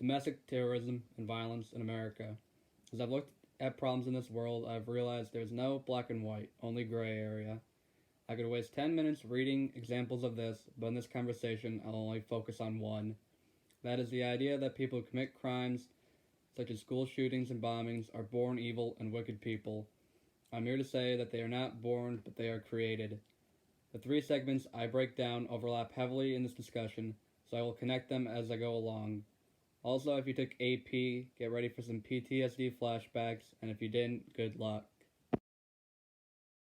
Domestic terrorism and violence in America. As I've looked at problems in this world, I've realized there's no black and white, only gray area. I could waste 10 minutes reading examples of this, but in this conversation, I'll only focus on one. That is the idea that people who commit crimes, such as school shootings and bombings, are born evil and wicked people. I'm here to say that they are not born, but they are created. The three segments I break down overlap heavily in this discussion, so I will connect them as I go along. Also, if you took AP, get ready for some PTSD flashbacks, and if you didn't, good luck.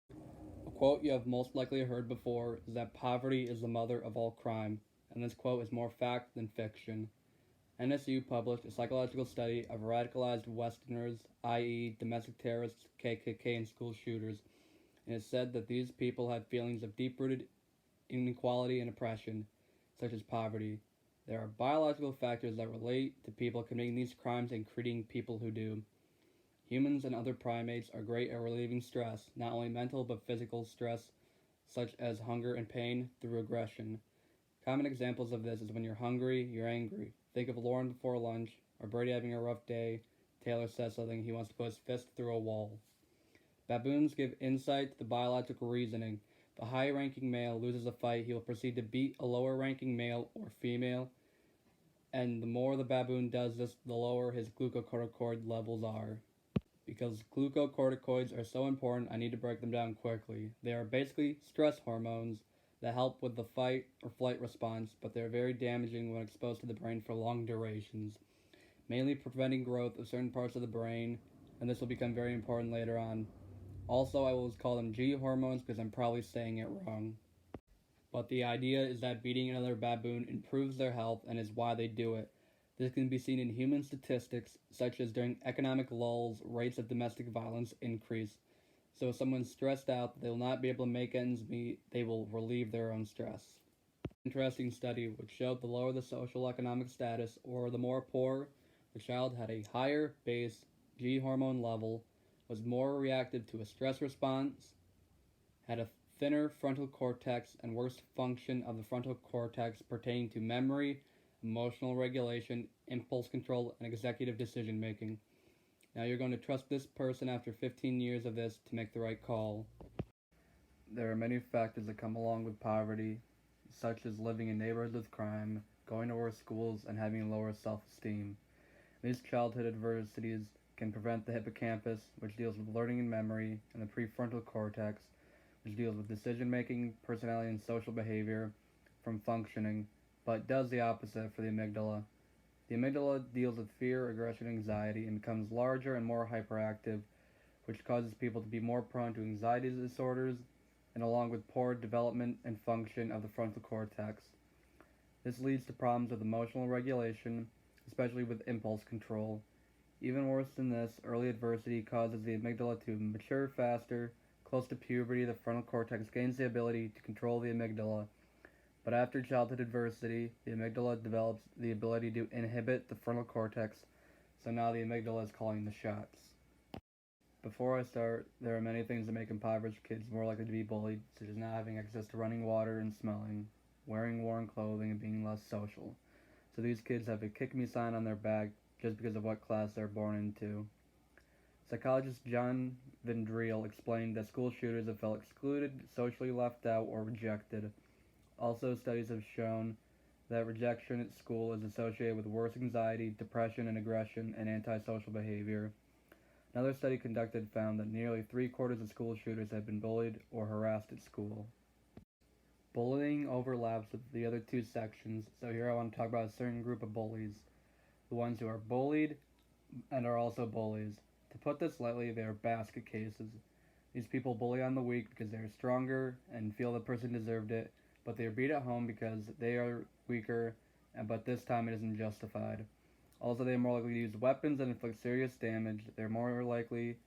A quote you have most likely heard before is that poverty is the mother of all crime, and this quote is more fact than fiction. NSU published a psychological study of radicalized Westerners, i.e., domestic terrorists, KKK, and school shooters, and it said that these people had feelings of deep-rooted inequality and oppression, such as poverty. There are biological factors that relate to people committing these crimes and creating people who do. Humans and other primates are great at relieving stress, not only mental but physical stress, such as hunger and pain, through aggression. Common examples of this is when you're hungry, you're angry. Think of Lauren before lunch, or Brady having a rough day. Taylor says something, he wants to put his fist through a wall. Baboons give insight to the biological reasoning. If a high-ranking male loses a fight, he will proceed to beat a lower-ranking male or female, and the more the baboon does this, the lower his glucocorticoid levels are. Because glucocorticoids are so important, I need to break them down quickly. They are basically stress hormones that help with the fight or flight response, but they are very damaging when exposed to the brain for long durations, mainly preventing growth of certain parts of the brain, and this will become very important later on. Also, I will call them G hormones because I'm probably saying it wrong. But the idea is that beating another baboon improves their health and is why they do it. This can be seen in human statistics, such as during economic lulls, rates of domestic violence increase. So if someone's stressed out, they will not be able to make ends meet, they will relieve their own stress. Interesting study which showed the lower the social economic status or the more poor, the child had a higher base G hormone level, was more reactive to a stress response, had a thinner frontal cortex, and worse function of the frontal cortex pertaining to memory, emotional regulation, impulse control, and executive decision making. Now you're going to trust this person after 15 years of this to make the right call. There are many factors that come along with poverty, such as living in neighborhoods with crime, going to worse schools, and having lower self-esteem. These childhood adversities can prevent the hippocampus, which deals with learning and memory, and the prefrontal cortex, which deals with decision-making, personality, and social behavior, from functioning, but does the opposite for the amygdala. The amygdala deals with fear, aggression, and anxiety, and becomes larger and more hyperactive, which causes people to be more prone to anxiety disorders, and along with poor development and function of the frontal cortex. This leads to problems with emotional regulation, especially with impulse control. Even worse than this, early adversity causes the amygdala to mature faster. Close to puberty, the frontal cortex gains the ability to control the amygdala. But after childhood adversity, the amygdala develops the ability to inhibit the frontal cortex, so now the amygdala is calling the shots. Before I start, there are many things that make impoverished kids more likely to be bullied, such as not having access to running water and smelling, wearing worn clothing, and being less social. So these kids have a kick me sign on their back just because of what class they're born into. Psychologist John Vendrell explained that school shooters have felt excluded, socially left out, or rejected. Also, studies have shown that rejection at school is associated with worse anxiety, depression, and aggression, and antisocial behavior. Another study conducted found that nearly 3/4 of school shooters have been bullied or harassed at school. Bullying overlaps with the other two sections, so here I want to talk about a certain group of bullies. The ones who are bullied and are also bullies. To put this lightly, they are basket cases. These people bully on the weak because they are stronger and feel the person deserved it, but they are beat at home because they are weaker, but this time it isn't justified. Also, they are more likely to use weapons and inflict serious damage. They are more likely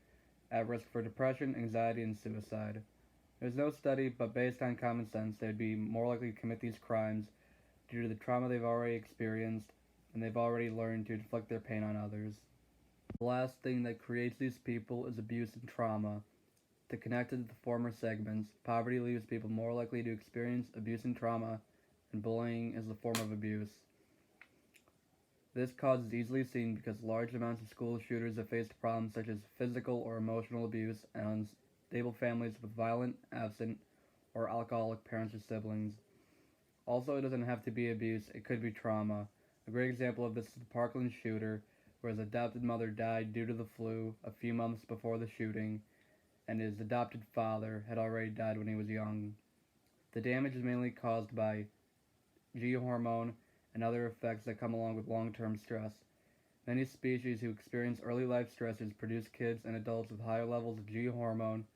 at risk for depression, anxiety, and suicide. There's no study, but based on common sense, they'd be more likely to commit these crimes due to the trauma they've already experienced, and they've already learned to inflict their pain on others. The last thing that creates these people is abuse and trauma. To connect to the former segments, poverty leaves people more likely to experience abuse and trauma, and bullying is a form of abuse. This cause is easily seen because large amounts of school shooters have faced problems such as physical or emotional abuse and unstable families with violent, absent, or alcoholic parents or siblings. Also, it doesn't have to be abuse, it could be trauma. A great example of this is the Parkland shooter, where his adopted mother died due to the flu a few months before the shooting, and his adopted father had already died when he was young. The damage is mainly caused by G hormone and other effects that come along with long term stress. Many species who experience early life stressors produce kids and adults with higher levels of G hormone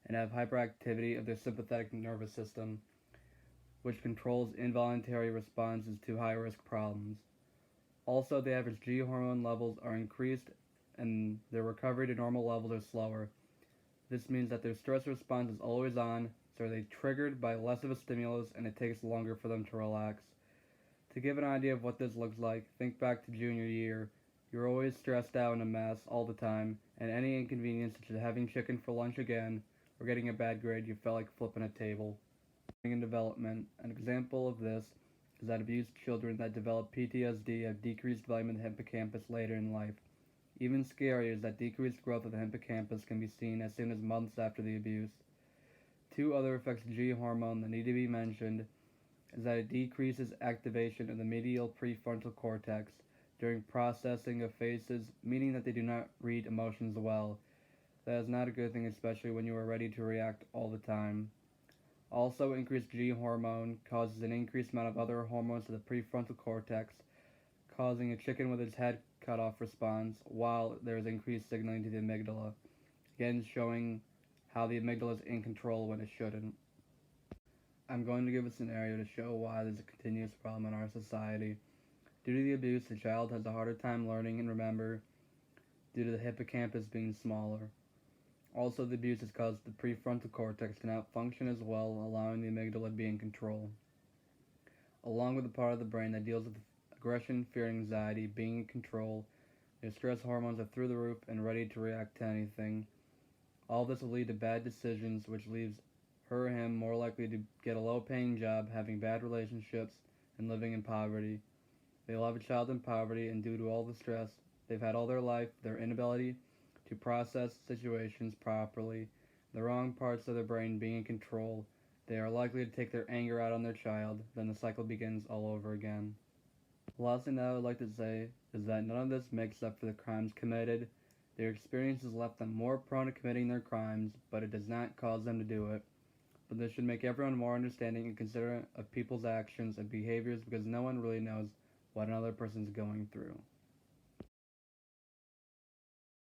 and have hyperactivity of their sympathetic nervous system, which controls involuntary responses to high risk problems. Also, the average G hormone levels are increased and their recovery to normal levels are slower. This means that their stress response is always on, so they're triggered by less of a stimulus and it takes longer for them to relax. To give an idea of what this looks like, think back to junior year. You're always stressed out and a mess all the time, and any inconvenience such as having chicken for lunch again or getting a bad grade, you felt like flipping a table. In development, an example of this is that abused children that develop PTSD have decreased volume of the hippocampus later in life. Even scarier is that decreased growth of the hippocampus can be seen as soon as months after the abuse. Two other effects of G hormone that need to be mentioned is that it decreases activation of the medial prefrontal cortex during processing of faces, meaning that they do not read emotions well. That is not a good thing, especially when you are ready to react all the time. Also, increased G hormone causes an increased amount of other hormones to the prefrontal cortex, causing a chicken with its head cut off response, while there is increased signaling to the amygdala, again showing how the amygdala is in control when it shouldn't. I'm going to give a scenario to show why there's a continuous problem in our society. Due to the abuse, the child has a harder time learning and remember due to the hippocampus being smaller. Also, the abuse has caused the prefrontal cortex to not function as well, allowing the amygdala to be in control, along with the part of the brain that deals with aggression, fear, and anxiety being in control. Their stress hormones are through the roof and ready to react to anything. All this will lead to bad decisions, which leaves her or him more likely to get a low-paying job, having bad relationships, and living in poverty. They'll have a child in poverty, and due to all the stress they've had all their life, their inability to process situations properly, the wrong parts of their brain being in control, they are likely to take their anger out on their child. Then the cycle begins all over again. The last thing that I would like to say is that none of this makes up for the crimes committed. Their experiences left them more prone to committing their crimes, but it does not cause them to do it. But this should make everyone more understanding and considerate of people's actions and behaviors because no one really knows what another person is going through.